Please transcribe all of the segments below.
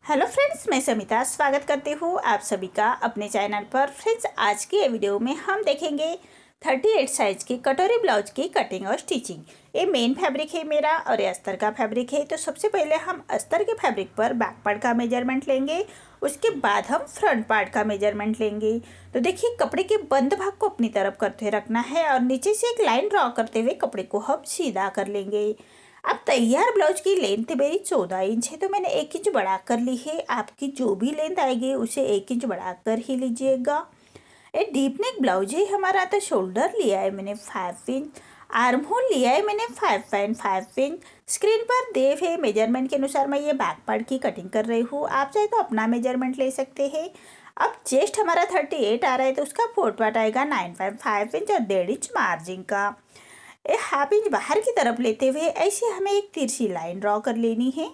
Hello friends, मैं समिता स्वागत करती हूँ आप सभी का अपने चैनल पर। फ्रेंड्स, आज की वीडियो में हम देखेंगे 38 साइज की कटोरी ब्लाउज की कटिंग और स्टिचिंग। ये मेन फैब्रिक है मेरा और ये अस्तर का फैब्रिक है। तो सबसे पहले हम अस्तर के फैब्रिक पर बैक पार्ट का मेजरमेंट लेंगे, उसके बाद हम फ्रंट पार्ट का मेजरमेंट लेंगे। तो देखिए, कपड़े के बंद भाग को अपनी तरफ करते रखना है और नीचे से एक लाइन ड्रॉ करते हुए कपड़े को हम सीधा कर लेंगे। अब तैयार ब्लाउज की लेंथ मेरी 14 इंच है, तो मैंने 1 इंच बढ़ा कर ली है। आपकी जो भी लेंथ आएगी उसे 1 इंच बढ़ा कर ही लीजिएगा। ये डीप नेक ब्लाउज है हमारा। तो शोल्डर लिया है मैंने 5 इंच, आर्म होल लिया है मैंने 5.5 इंच। स्क्रीन पर देव है, मेजरमेंट के अनुसार मैं ये बैक पार्ट की कटिंग कर रही हूँ। आप चाहे तो अपना मेजरमेंट ले सकते हैं। अब चेस्ट हमारा 38 आ रहा है, तो उसका फोर्थ पार्ट आएगा 9.5 इंच और 1.5 इंच मार्जिन का। एक हाफ इंच बाहर की तरफ लेते हुए ऐसे हमें एक तिरछी लाइन ड्रॉ कर लेनी है।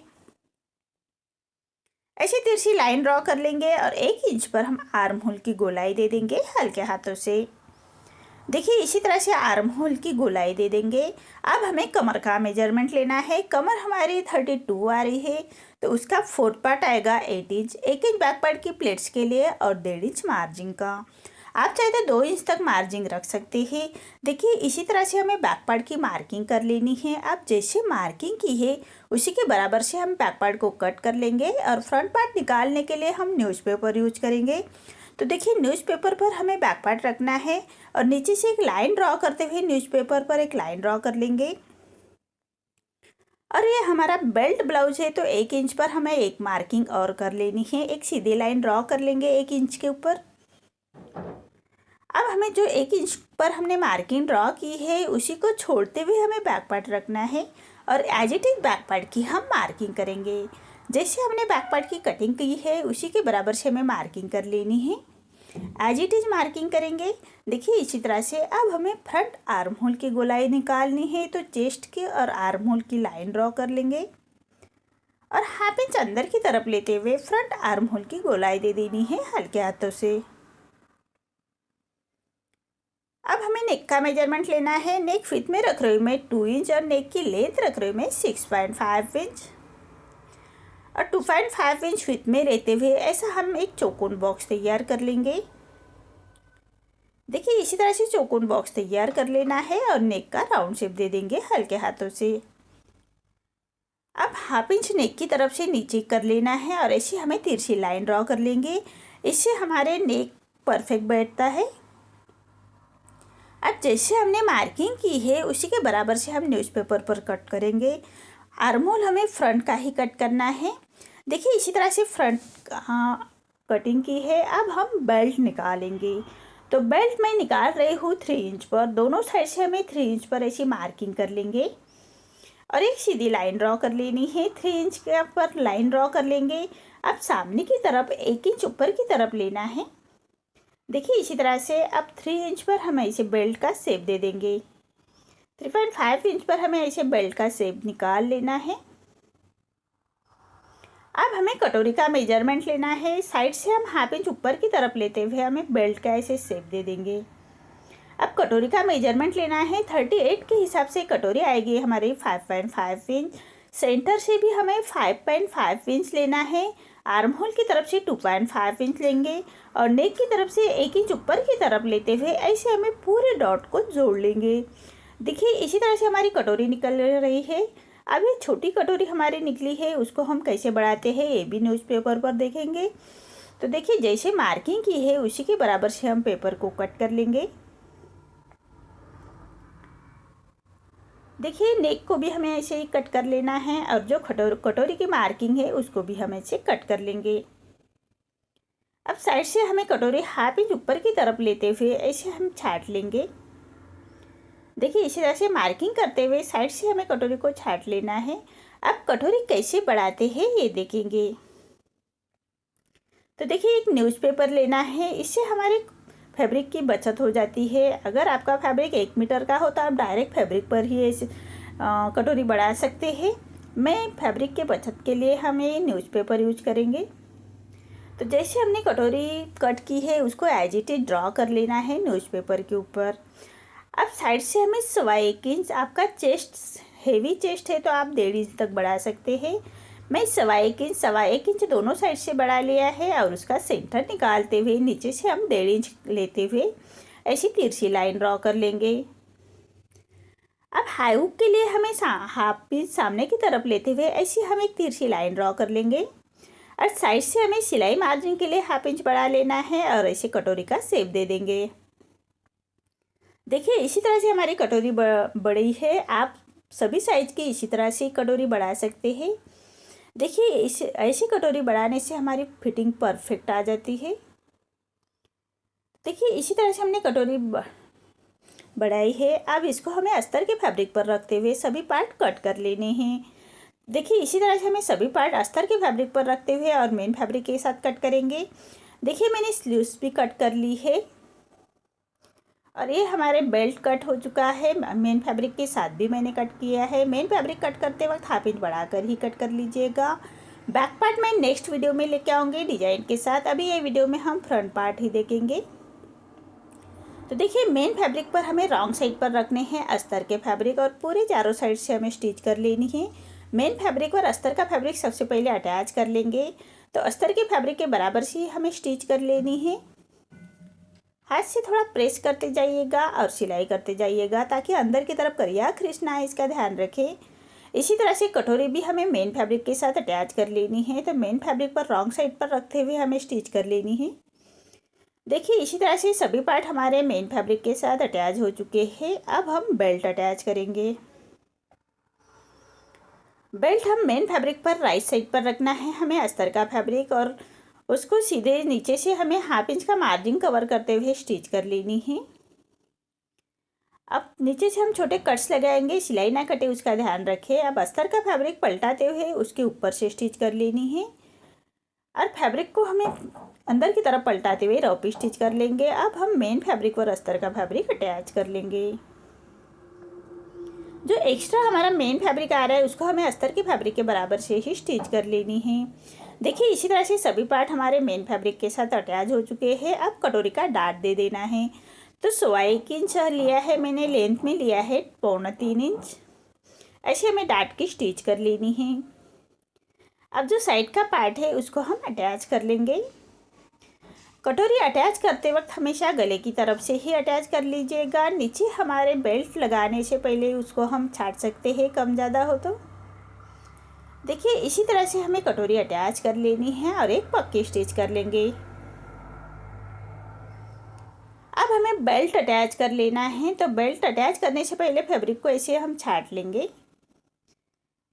ऐसे तिरछी लाइन ड्रॉ कर लेंगे और 1 इंच पर हम आर्म होल की गोलाई दे देंगे हल्के हाथों से। देखिए, इसी तरह से आर्म होल की गोलाई दे देंगे। अब हमें कमर का मेजरमेंट लेना है। कमर हमारी 32 आ रही है, तो उसका फोर्थ पार्ट आएगा 8 इंच। 1 इंच बैक पार्ट की प्लेट्स के लिए और 1.5 इंच मार्जिन का। आप चाहे तो 2 इंच तक मार्जिन रख सकते हैं। देखिए, इसी तरह से हमें बैक पार्ट की मार्किंग कर लेनी है। आप जैसे मार्किंग की है उसी के बराबर से हम बैक पार्ट को कट कर लेंगे और फ्रंट पार्ट निकालने के लिए हम न्यूज़पेपर यूज करेंगे। तो देखिए, न्यूज़पेपर पर हमें बैक पार्ट रखना है और नीचे से एक लाइन ड्रॉ करते हुए न्यूज़पेपर पर एक लाइन ड्रॉ कर लेंगे। और ये हमारा बेल्ट ब्लाउज है, तो 1 इंच पर हमें एक मार्किंग और कर लेनी है। एक सीधी लाइन ड्रॉ कर लेंगे 1 इंच के ऊपर। अब हमें जो 1 इंच पर हमने मार्किंग ड्रॉ की है उसी को छोड़ते हुए हमें बैक पार्ट रखना है और as it is back part की हम मार्किंग करेंगे। जैसे हमने बैक पार्ट की कटिंग की है उसी के बराबर से हमें मार्किंग कर लेनी है। एज इट इज मार्किंग करेंगे। देखिए, इसी तरह से अब हमें फ्रंट आर्म होल की गोलाई निकालनी है, तो चेस्ट के और आर्म होल की लाइन ड्रॉ कर लेंगे और हाफ इंच अंदर की तरफ लेते हुए फ्रंट आर्म होल की गोलाई दे देनी है हल्के हाथों से। अब हमें नेक का मेजरमेंट लेना है। नेक फिट में रख रही हूँ मैं 2 इंच और नेक की लेंथ रख रही हूँ मैं 6.5 इंच और 2.5 इंच फिट में रहते हुए ऐसा हम एक चौकोन बॉक्स तैयार कर लेंगे। देखिए, इसी तरह से चौकोन बॉक्स तैयार कर लेना है और नेक का राउंड शेप दे देंगे हल्के हाथों से। अब हाफ इंच नेक की तरफ से नीचे कर लेना है और ऐसे हमें तिरछी लाइन ड्रॉ कर लेंगे। इससे हमारे नेक परफेक्ट बैठता है। अब जैसे हमने मार्किंग की है उसी के बराबर से हम न्यूज़पेपर पर कट करेंगे। आर्म होल हमें फ्रंट का ही कट करना है। देखिए, इसी तरह से फ्रंट कटिंग की है। अब हम बेल्ट निकालेंगे। तो बेल्ट मैं निकाल रही हूँ 3 इंच पर। दोनों साइड से हमें 3 इंच पर ऐसी मार्किंग कर लेंगे और एक सीधी लाइन ड्रॉ कर लेनी है। 3 इंच के पर लाइन ड्रॉ कर लेंगे। अब सामने की तरफ 1 इंच ऊपर की तरफ लेना है। देखिए, इसी तरह से अब 3 इंच पर हम ऐसे बेल्ट का शेप दे देंगे। 3.5 इंच पर हमें ऐसे बेल्ट का शेप निकाल लेना है। अब हमें कटोरी का मेजरमेंट लेना है। साइड से हम हाफ इंच ऊपर की तरफ लेते हुए हमें बेल्ट का ऐसे शेप दे देंगे। अब कटोरी का मेजरमेंट लेना है। 38 के हिसाब से कटोरी आएगी हमारी 5.5 इंच। सेंटर से भी हमें 5.5 इंच लेना है। आर्म होल की तरफ से 2.5 इंच लेंगे और नेक की तरफ से 1 इंच ऊपर की तरफ लेते हुए ऐसे हमें पूरे डॉट को जोड़ लेंगे। देखिए, इसी तरह से हमारी कटोरी निकल रही है। अब ये छोटी कटोरी हमारी निकली है, उसको हम कैसे बढ़ाते हैं ये भी न्यूज़पेपर पर देखेंगे। तो देखिए, जैसे मार्किंग की है उसी के बराबर से हम पेपर को कट कर लेंगे। देखिए, नेक को भी हमें ऐसे ही कट कर लेना है और जो कटोरी की मार्किंग है उसको भी हम ऐसे कट कर लेंगे। अब साइड से हमें कटोरी हाफ इंच ऊपर की तरफ लेते हुए ऐसे हम छाट लेंगे। देखिए, इसी तरह से मार्किंग करते हुए साइड से हमें कटोरी को छाट लेना है। अब कटोरी कैसे बढ़ाते हैं ये देखेंगे। तो देखिए, एक न्यूज़पेपर लेना है। इससे हमारे फैब्रिक की बचत हो जाती है। अगर आपका फैब्रिक 1 मीटर का हो तो आप डायरेक्ट फैब्रिक पर ही ऐसे कटोरी बढ़ा सकते हैं। मैं फैब्रिक के बचत के लिए हम ये न्यूज़पेपर यूज करेंगे। तो जैसे हमने कटोरी कट की है उसको एज इट इज ड्रॉ कर लेना है न्यूज़पेपर के ऊपर। अब साइड से हमें 1.25 इंच, आपका चेस्ट हेवी चेस्ट है तो आप 1.5 इंच तक बढ़ा सकते हैं। मैं सवा एक इंच दोनों साइड से बढ़ा लिया है और उसका सेंटर निकालते हुए नीचे से हम 1.5 इंच लेते हुए ऐसी तिरछी लाइन ड्रॉ कर लेंगे। अब हाई हुक के लिए हमें हाफ इंच सामने की तरफ लेते हुए ऐसी हम एक तिरछी लाइन ड्रॉ कर लेंगे और साइड से हमें सिलाई मार्जिन के लिए हाफ इंच बढ़ा लेना है और ऐसे कटोरी का शेप दे देंगे। देखिए इसी तरह से हमारी कटोरी बड़ी है। आप सभी साइज की इसी तरह से कटोरी बढ़ा सकते हैं। देखिए ऐसी कटोरी बढ़ाने से हमारी फिटिंग परफेक्ट आ जाती है। देखिए इसी तरह से हमने कटोरी बढ़ाई है। अब इसको हमें अस्तर के फैब्रिक पर रखते हुए सभी पार्ट कट कर लेने हैं। देखिए इसी तरह से हमें सभी पार्ट अस्तर के फैब्रिक पर रखते हुए और मेन फैब्रिक के साथ कट करेंगे। देखिए मैंने स्लीव्स भी कट कर ली है और ये हमारे बेल्ट कट हो चुका है। मेन फैब्रिक के साथ भी मैंने कट किया है। मेन फैब्रिक कट करते वक्त हाफ इंच बढ़ाकर ही कट कर लीजिएगा। बैक पार्ट मैं नेक्स्ट वीडियो में लेके आऊँगी डिजाइन के साथ। अभी ये वीडियो में हम फ्रंट पार्ट ही देखेंगे। तो देखिए मेन फैब्रिक पर हमें रॉन्ग साइड पर रखने हैं अस्तर के फैब्रिक और पूरे चारों साइड से हमें स्टिच कर लेनी है। मेन फैब्रिक और अस्तर का फैब्रिक सबसे पहले अटैच कर लेंगे। तो अस्तर के फैब्रिक के बराबर से हमें स्टिच कर लेनी है। हाथ से थोड़ा प्रेस करते जाइएगा और सिलाई करते जाइएगा ताकि अंदर की तरफ करिया खींच ना आए, इसका ध्यान रखें। इसी तरह से कटोरी भी हमें मेन फैब्रिक के साथ अटैच कर लेनी है। तो मेन फैब्रिक पर रॉन्ग साइड पर रखते हुए हमें स्टिच कर लेनी है। देखिए इसी तरह से सभी पार्ट हमारे मेन फैब्रिक के साथ अटैच हो चुके हैं। अब हम बेल्ट अटैच करेंगे। बेल्ट हम मेन फैब्रिक पर राइट साइड पर रखना है हमें अस्तर का फैब्रिक और उसको सीधे नीचे से हमें हाफ इंच का मार्जिन कवर करते हुए स्टिच कर लेनी है। अब नीचे से हम छोटे कट्स लगाएंगे, सिलाई ना कटे उसका ध्यान रखें। अब अस्तर का फैब्रिक पलटाते हुए उसके ऊपर से स्टिच कर लेनी है और फैब्रिक को हमें अंदर की तरफ पलटाते हुए रॉपी स्टिच कर लेंगे। अब हम मेन फैब्रिक और अस्तर का फैब्रिक अटैच कर लेंगे। जो एक्स्ट्रा हमारा मेन फैब्रिक आ रहा है उसको हमें अस्तर के फैब्रिक के बराबर से ही स्टिच कर लेनी है। देखिए इसी तरह से सभी पार्ट हमारे मेन फैब्रिक के साथ अटैच हो चुके हैं। अब कटोरी का डाट दे देना है। तो 1.25 इंच लिया है मैंने, लेंथ में लिया है 2.25 इंच। ऐसे हमें डाट की स्टिच कर लेनी है। अब जो साइड का पार्ट है उसको हम अटैच कर लेंगे। कटोरी अटैच करते वक्त हमेशा गले की तरफ से ही अटैच कर लीजिएगा। नीचे हमारे बेल्ट लगाने से पहले उसको हम छाट सकते हैं कम ज़्यादा हो तो। देखिए इसी तरह से हमें कटोरी अटैच कर लेनी है और एक पक्की स्टिच कर लेंगे। अब हमें बेल्ट अटैच कर लेना है। तो बेल्ट अटैच करने से पहले फैब्रिक को ऐसे हम छाट लेंगे।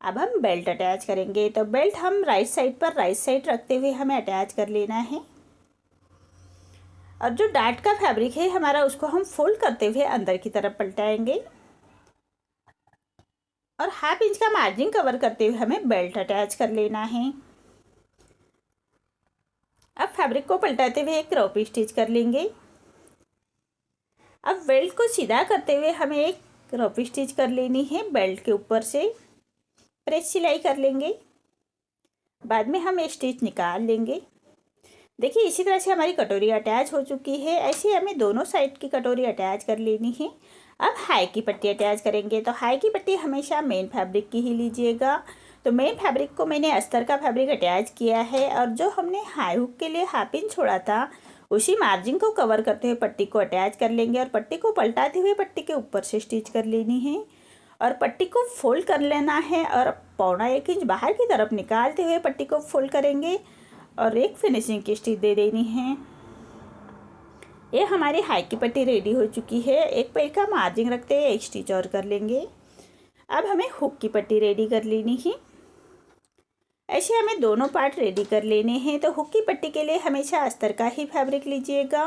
अब हम बेल्ट अटैच करेंगे। तो बेल्ट हम राइट साइड पर राइट साइड रखते हुए हमें अटैच कर लेना है और जो डाट का फैब्रिक है हमारा उसको हम फोल्ड करते हुए अंदर की तरफ पलटाएंगे और हाफ इंच का मार्जिन कवर करते हुए हमें बेल्ट अटैच कर लेना है। अब फैब्रिक को पलटाते हुए एक रॉपी स्टिच कर लेंगे। अब बेल्ट को सीधा करते हुए हमें एक रॉपी स्टिच कर लेनी है। बेल्ट के ऊपर से प्रेस सिलाई कर लेंगे, बाद में हम एक स्टिच निकाल लेंगे। देखिए इसी तरह से हमारी कटोरी अटैच हो चुकी है। ऐसे हमें दोनों साइड की कटोरी अटैच कर लेनी है। अब हाई की पट्टी अटैच करेंगे। तो हाई की पट्टी हमेशा मेन फैब्रिक की ही लीजिएगा। तो मेन फैब्रिक को मैंने अस्तर का फैब्रिक अटैच किया है और जो हमने हाई हुक के लिए हाफ इंच छोड़ा था उसी मार्जिन को कवर करते हुए पट्टी को अटैच कर लेंगे और पट्टी को पलटाते हुए पट्टी के ऊपर से स्टिच कर लेनी है और पट्टी को फोल्ड कर लेना है और 1.25 इंच बाहर की तरफ निकालते हुए पट्टी को फोल्ड करेंगे और एक फिनिशिंग की स्टिच दे देनी है। ये हमारी हाई की पट्टी रेडी हो चुकी है। एक पैर का मार्जिन रखते हुए एक स्टिच और कर लेंगे। अब हमें हुक की पट्टी रेडी कर लेनी है। ऐसे हमें दोनों पार्ट रेडी कर लेने हैं। तो हुक की पट्टी के लिए हमेशा अस्तर का ही फैब्रिक लीजिएगा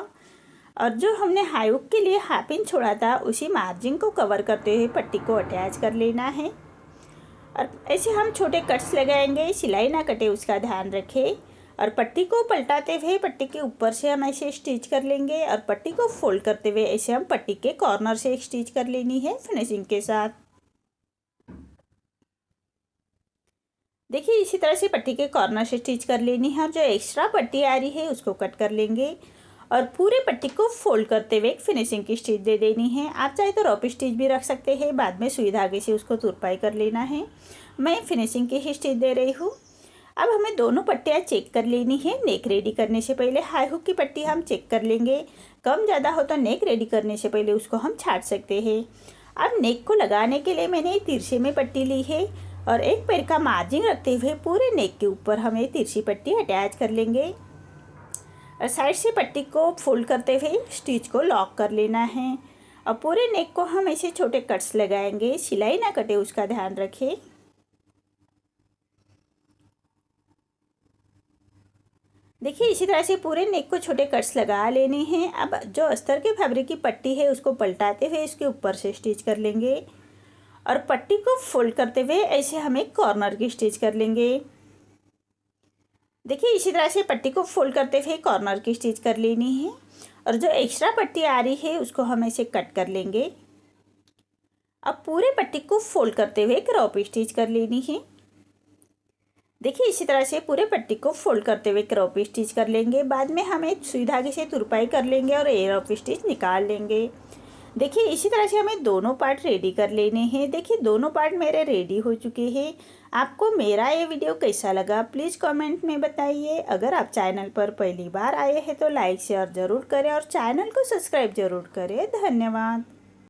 और जो हमने हाई हुक के लिए हाफ इंच छोड़ा था उसी मार्जिन को कवर करते हुए पट्टी को अटैच कर लेना है और ऐसे हम छोटे कट्स लगाएंगे, सिलाई ना कटे उसका ध्यान रखें और पट्टी को पलटाते हुए पट्टी के ऊपर से हम ऐसे स्टिच कर लेंगे और पट्टी को फोल्ड करते हुए ऐसे हम पट्टी के कॉर्नर से एक स्टिच कर लेनी है फिनिशिंग के साथ। देखिए इसी तरह से पट्टी के कॉर्नर से स्टिच कर लेनी है और जो एक्स्ट्रा पट्टी आ रही है उसको कट कर लेंगे और पूरे पट्टी को फोल्ड करते हुए एक फिनिशिंग की स्टिच दे देनी है। आप चाहे तो रॉपी स्टिच भी रख सकते हैं, बाद में सुई धागे से उसको तुरपाई कर लेना है। मैं फिनिशिंग की ही स्टिच दे रही हूँ। अब हमें दोनों पट्टियाँ चेक कर लेनी है। नेक रेडी करने से पहले हाई हुक की पट्टी हम चेक कर लेंगे। कम ज़्यादा हो तो नेक रेडी करने से पहले उसको हम छाट सकते हैं। अब नेक को लगाने के लिए मैंने तिरछे में पट्टी ली है और एक पैर का मार्जिन रखते हुए पूरे नेक के ऊपर हमें तिरछी पट्टी अटैच कर लेंगे और साइड से पट्टी को फोल्ड करते हुए स्टिच को लॉक कर लेना है। और पूरे नेक को हम ऐसे छोटे कट्स लगाएंगे, सिलाई ना कटे उसका ध्यान रखें। देखिए इसी तरह से पूरे नेक को छोटे कट्स लगा लेने हैं। अब जो अस्तर के फैब्रिक की पट्टी है उसको पलटाते हुए इसके ऊपर से स्टिच कर लेंगे और पट्टी को फोल्ड करते हुए ऐसे हम एक कॉर्नर की स्टिच कर लेंगे। देखिए इसी तरह से पट्टी को फोल्ड करते हुए कॉर्नर की स्टिच कर लेनी है और जो एक्स्ट्रा पट्टी आ रही है उसको हम ऐसे कट कर लेंगे। अब पूरे पट्टी को फोल्ड करते हुए क्रॉप स्टिच कर लेनी है। देखिए इसी तरह से पूरे पट्टी को फोल्ड करते हुए क्रॉप स्टिच कर लेंगे। बाद में हम एक सुई धागे से तुरपाई कर लेंगे और एयर ऑफ स्टिच निकाल लेंगे। देखिए इसी तरह से हमें दोनों पार्ट रेडी कर लेने हैं। देखिए दोनों पार्ट मेरे रेडी हो चुके हैं। आपको मेरा ये वीडियो कैसा लगा प्लीज़ कमेंट में बताइए। अगर आप चैनल पर पहली बार आए हैं तो लाइक शेयर ज़रूर करें और चैनल को सब्सक्राइब ज़रूर करें। धन्यवाद।